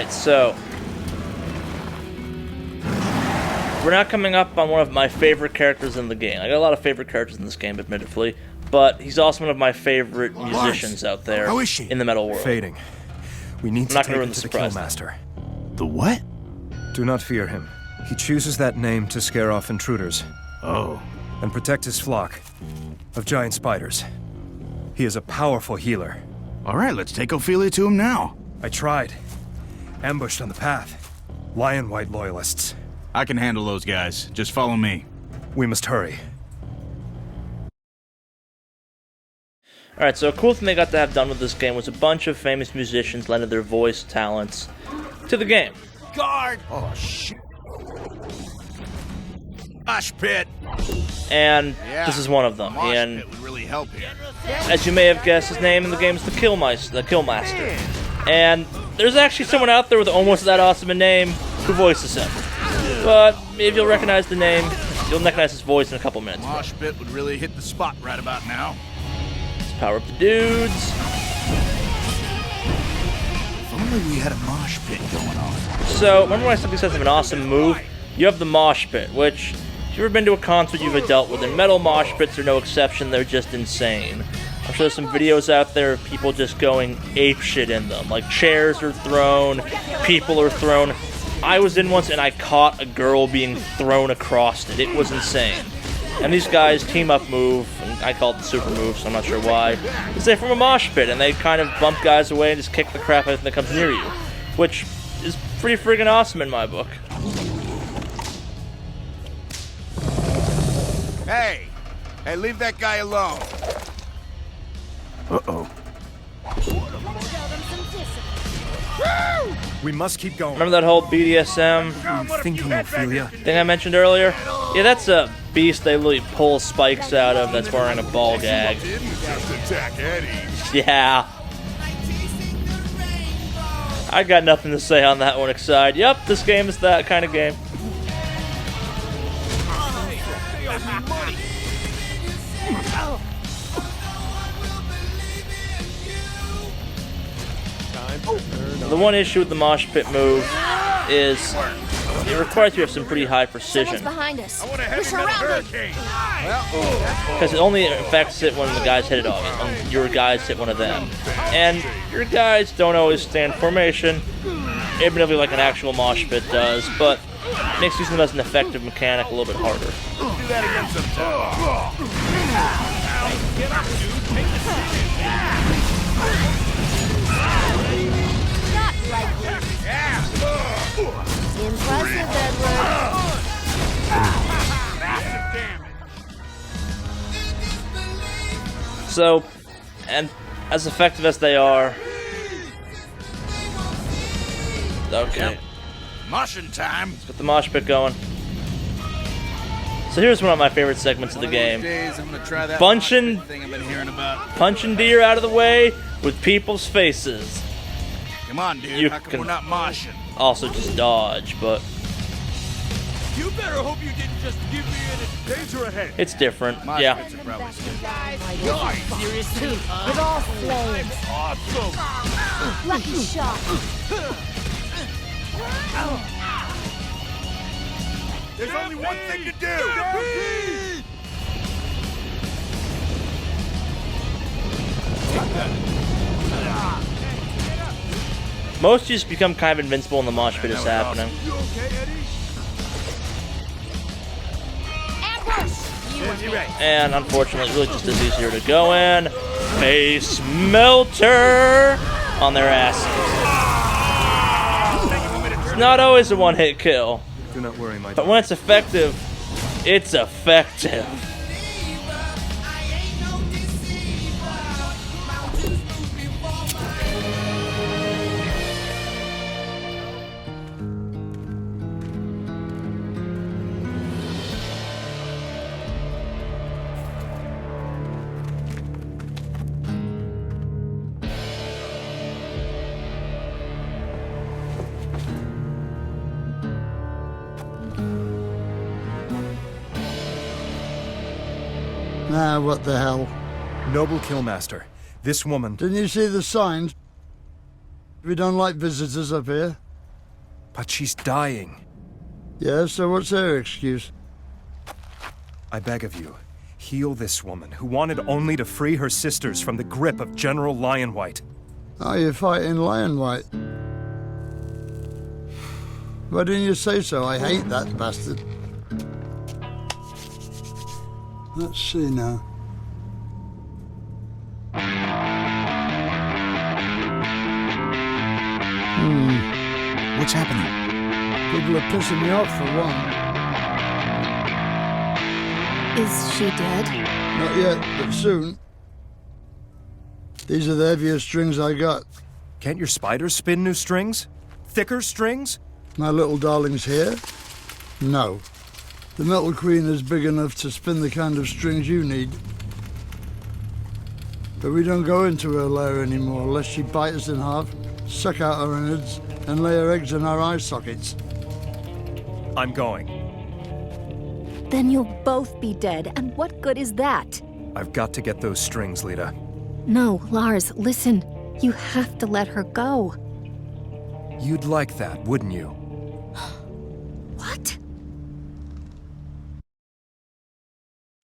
Alright, so we're not coming up on one of my favorite characters in the game. I got a lot of favorite characters in this game, admittedly, but he's also one of my favorite musicians out there in the metal world. Fading. We need to take it to the Killmaster. The what? Do not fear him. He chooses that name to scare off intruders. Oh. And protect his flock of giant spiders. He is a powerful healer. All right, let's take Ophelia to him now. I tried. Ambushed on the path. Lion White loyalists. I can handle those guys. Just follow me. We must hurry. Alright, so a cool thing they got to have done with this game was a bunch of famous musicians lended their voice talents to the game. Guard! Oh, shit. Mosh pit! And this is one of them. Mosh and pit would really help here. as you may have guessed, his name in the game is the Killmaster. And there's actually someone out there with almost that awesome a name who voices him. But if you'll recognize the name, you'll recognize his voice in a couple minutes. Mosh pit would really hit the spot right about now. Let's power up the dudes. If only we had a mosh pit going on. So, remember when I simply said of an awesome move? You have the mosh pit, which, if you've ever been to a concert you've dealt with, and metal mosh pits are no exception, they're just insane. I'm sure there's some videos out there of people just going apeshit in them. Like, chairs are thrown, people are thrown. I was in once and I caught a girl being thrown across it. It was insane. And these guys' team-up move, and I call it the super move, so I'm not sure why, is they from a mosh pit, and they kind of bump guys away and just kick the crap out of anything that comes near you. Which is pretty friggin' awesome in my book. Hey! Hey, leave that guy alone. Uh-oh. We must keep going. Remember that whole BDSM Thinking, Ophelia. thing I mentioned earlier? Yeah, that's a beast they literally pull spikes out of that's wearing a ball gag. Yeah. I got nothing to say on that one except, yep, this game is that kind of game. The one issue with the mosh pit move is it requires you to have some pretty high precision. Someone's behind us. We're surrounded. Because it only affects it when the guys hit it off, when your guys hit one of them. And your guys don't always stay in formation, admittedly like an actual mosh pit does, but it makes using them as an effective mechanic a little bit harder. Do that again Not likely. Impressive, Edward. So, and as effective as they are... Okay. Moshing time. Let's get the mosh pit going. So here's one of my favorite segments of the game. Punching deer out of the way with people's faces. Come on, dude. You How come can we're not moshing? also just dodge, but You better hope you didn't just give me an danger ahead. it's different. Mosh Yeah. pits are probably stupid. Seriously? With all flames. Awesome. Lucky shot. There's only one thing to do. Most just become kind of invincible when the mosh pit is happening. You okay, Eddie? Ambush. And unfortunately, it really just is easier to go in. Face melter on their asses. It's not always a one-hit kill, Do not worry, my but when it's effective, it's effective. Now, what the hell? Noble Killmaster, this woman... Didn't you see the signs? We don't like visitors up here. But she's dying. Yeah, so what's her excuse? I beg of you, heal this woman who wanted only to free her sisters from the grip of General Lionwhite. Oh, you're fighting Lionwhite. Why didn't you say so? I hate that bastard. Let's see now. What's happening? People are pissing me off for one. Is she dead? Not yet, but soon. These are the heaviest strings I got. Can't your spiders spin new strings? Thicker strings? My little darling's here? No. The Metal Queen is big enough to spin the kind of strings you need. But we don't go into her lair anymore unless she bites us in half, suck out our innards, and lay her eggs in our eye sockets. I'm going. Then you'll both be dead, and what good is that? I've got to get those strings, Lita. No, Lars, listen. You have to let her go. You'd like that, wouldn't you? What?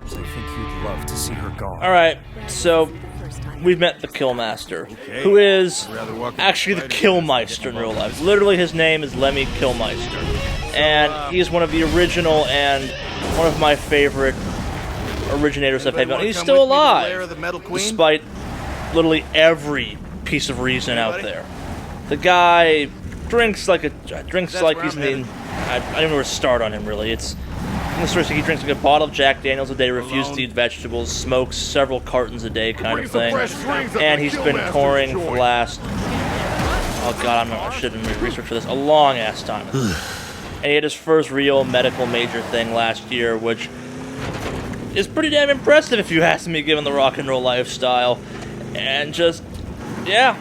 I think you'd love to see her gone. Alright, so we've met the Killmaster, who is actually the Killmeister in real life. Literally, his name is Lemmy Killmeister. And he is one of the original and one of my favorite originators of heavy metal. He's still alive, despite literally every piece of reason out there. The guy drinks like he's in the... I don't even know where to start on him, really. It's... In the story, he drinks like a bottle of Jack Daniels a day, refuses to eat vegetables, smokes several cartons a day kind of thing. And he's been touring for the last... Oh god, I shouldn't do research for this. A long-ass time. And he had his first real medical major thing last year, which is pretty damn impressive if you ask me, given the rock and roll lifestyle. And just... yeah.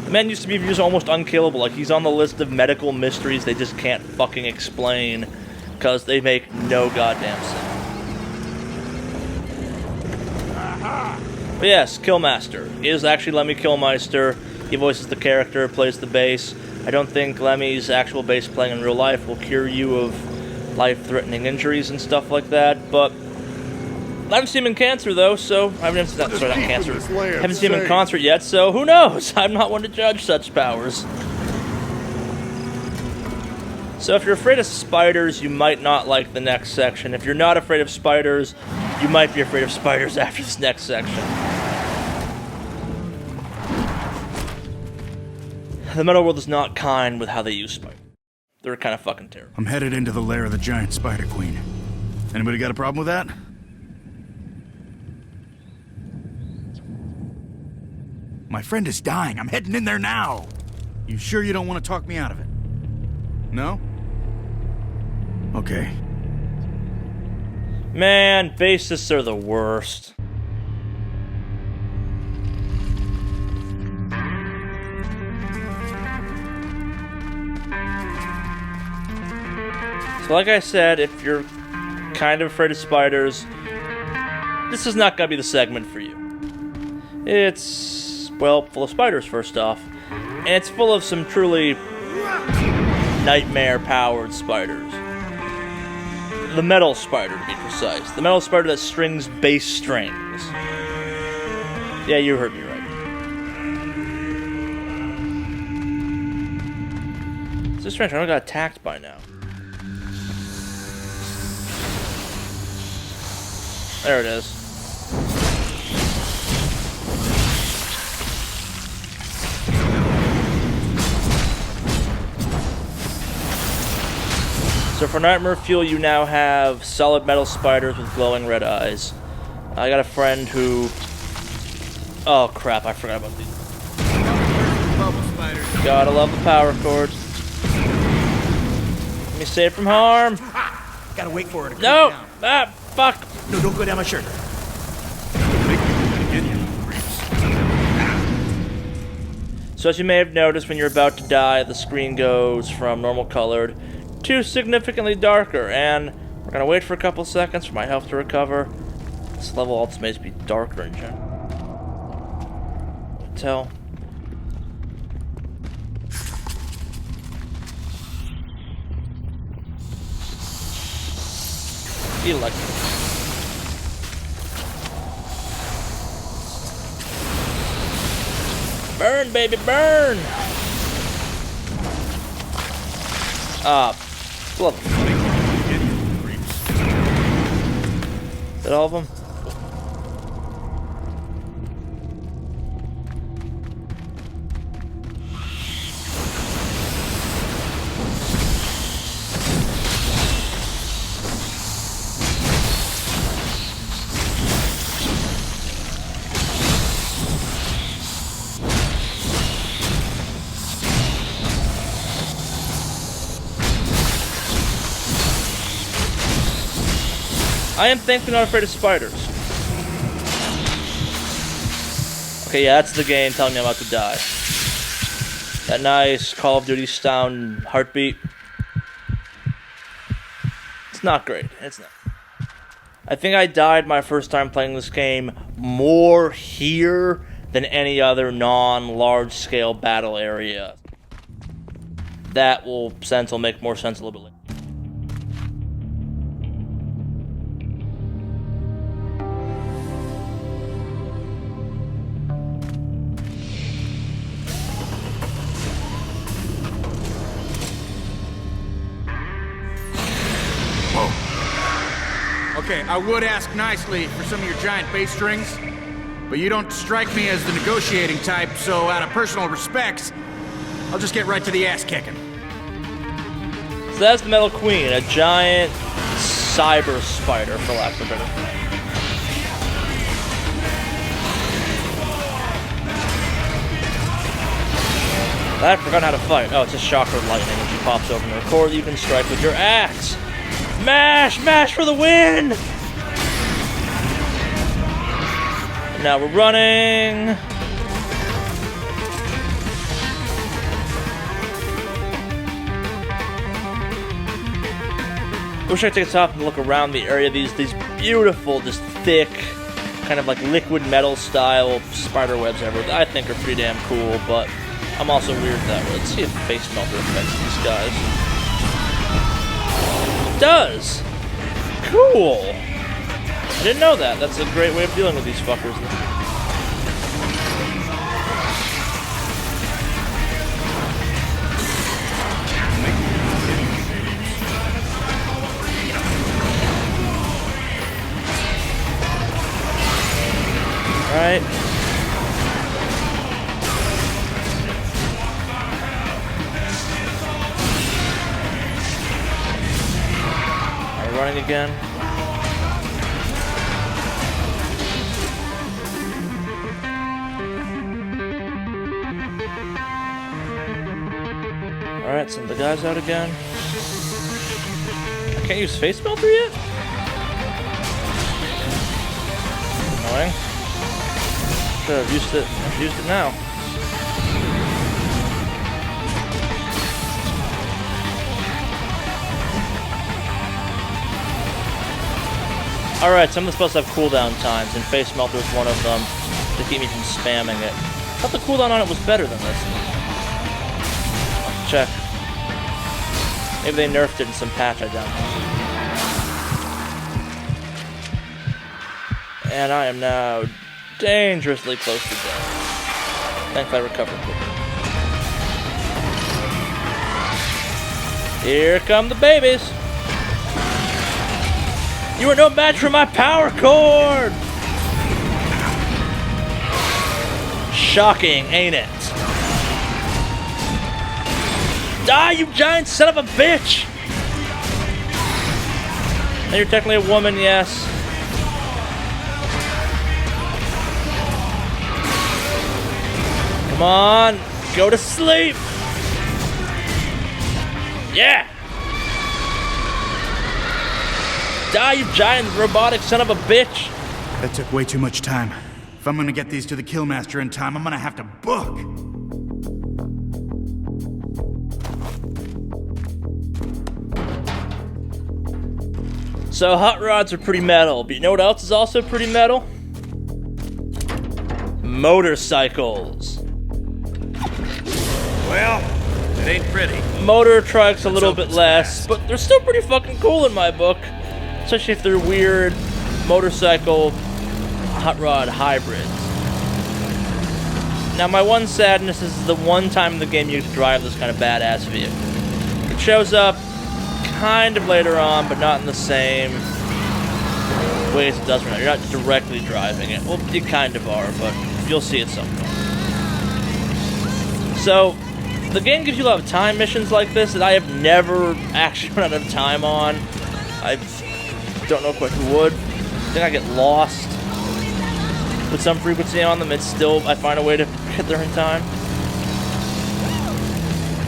The man used to be viewed as almost unkillable. Like, he's on the list of medical mysteries they just can't fucking explain because they make no goddamn sense. But yes, Killmaster is actually Lemmy Killmeister. He voices the character, plays the bass. I don't think Lemmy's actual bass playing in real life will cure you of life-threatening injuries and stuff like that, but I haven't seen him in cancer, though, so... I haven't seen him in concert yet, so who knows? I'm not one to judge such powers. So if you're afraid of spiders, you might not like the next section. If you're not afraid of spiders, you might be afraid of spiders after this next section. The metal world is not kind with how they use spiders. They're kind of fucking terrible. I'm headed into the lair of the giant spider queen. Anybody got a problem with that? My friend is dying. I'm heading in there now. You sure you don't want to talk me out of it? No? Okay. Man, bassists are the worst. So like I said, if you're kind of afraid of spiders, this is not going to be the segment for you. It's, well, full of spiders, first off. And it's full of some truly nightmare-powered spiders. The metal spider, to be precise. The metal spider that strings bass strings. Yeah, you heard me right. It's just strange, I got attacked by now. There it is. So for Nightmare Fuel, you now have solid metal spiders with glowing red eyes. I got a friend who... Oh crap, I forgot about these. Gotta love the power chords. Let me save from harm. Gotta wait for her to cool No! down. Ah, fuck! No, don't go down my shirt. So as you may have noticed, when you're about to die, the screen goes from normal colored to significantly darker, and we're gonna wait for a couple seconds for my health to recover. This level also may be darker in general. Tell. Electric. Burn, baby, burn! Love them. Is that all of them? I am thankfully not afraid of spiders. Okay, yeah, that's the game telling me I'm about to die. That nice Call of Duty sound heartbeat. It's not great. It's not. I think I died my first time playing this game more here than any other non-large scale battle area. That will make more sense a little bit later. Okay, I would ask nicely for some of your giant bass strings, but you don't strike me as the negotiating type, so out of personal respects, I'll just get right to the ass kicking. So that's the Metal Queen, a giant cyber spider, for lack of a better term. I forgot how to fight. Oh, it's just shock or lightning when she pops over in the core. You can strike with your axe. Mash! Mash for the win! And now we're running. Wish I could take a stop and look around the area. These beautiful, just thick, kind of like liquid metal style spider webs everywhere. I think are pretty damn cool, but I'm also weird that way. Let's see if face melter affects these guys. It does! Cool! I didn't know that. That's a great way of dealing with these fuckers. Alright. Are we running again? Alright, send the guys out again. I can't use face melter yet? Annoying. Should have used it. I've used it now. Alright, some of the supposed to have cooldown times, and face melter is one of them to keep me from spamming it. I thought the cooldown on it was better than this. Check. Maybe they nerfed it in some patch I downloaded. And I am now dangerously close to death. Thankfully I recovered quickly. Here come the babies! You are no match for my power cord! Shocking, ain't it? Die, you giant son of a bitch! Now you're technically a woman, yes. Come on, go to sleep! Yeah! Die, you giant robotic son of a bitch! That took way too much time. If I'm gonna get these to the Killmaster in time, I'm gonna have to book! So hot rods are pretty metal, but you know what else is also pretty metal? Motorcycles. Well, it ain't pretty. Motor trucks a little bit less, but they're still pretty fucking cool in my book. especially if they're weird motorcycle hot rod hybrids. Now, my one sadness is the one time in the game you can drive this kind of badass vehicle. It shows up kind of later on, but not in the same ways it does right now. You're not directly driving it. Well, you kind of are, but you'll see it sometime. So, the game gives you a lot of time missions like this that I have never actually run out of time on. I don't know quite who would. I think I get lost with some frequency on them, and still I find a way to get there in time.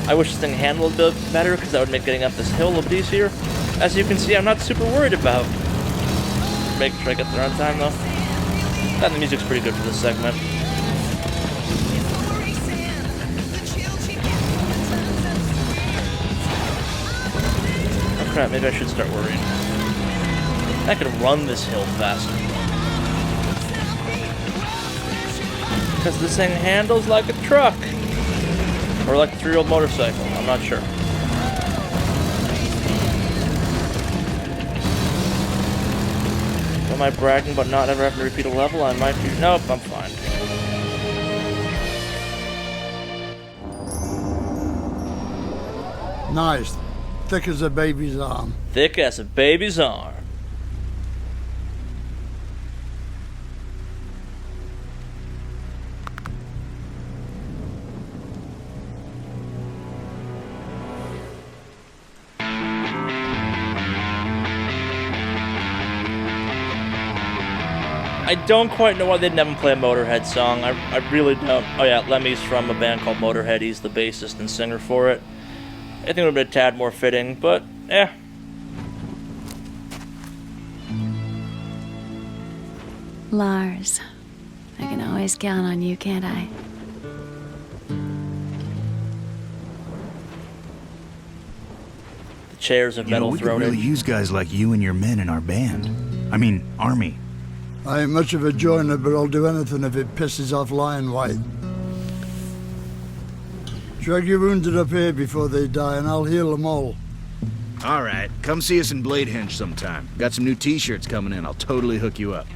I wish this thing handled a bit better, because that would make getting up this hill a bit easier. As you can see, I'm not super worried about making sure I get there on time, though. And the music's pretty good for this segment. Oh crap, maybe I should start worrying. I could run this hill faster. Because this thing handles like a truck. Or like a 3-year-old motorcycle. I'm not sure. Am I bragging about not ever having to repeat a level? I might be. Nope, I'm fine. Nice. Thick as a baby's arm. Thick as a baby's arm. I don't quite know why they didn't have him play a Motorhead song. I really don't. Oh yeah, Lemmy's from a band called Motorhead. He's the bassist and singer for it. I think it would have been a tad more fitting, but eh. Lars, I can always count on you, can't I? The chairs of metal we could thrown really in. use guys like you and your men in our band. I mean, army. I ain't much of a joiner, but I'll do anything if it pisses off Lion White. Drag your wounded up here before they die, and I'll heal them all. All right, come see us in Bladehenge sometime. Got some new t-shirts coming in. I'll totally hook you up.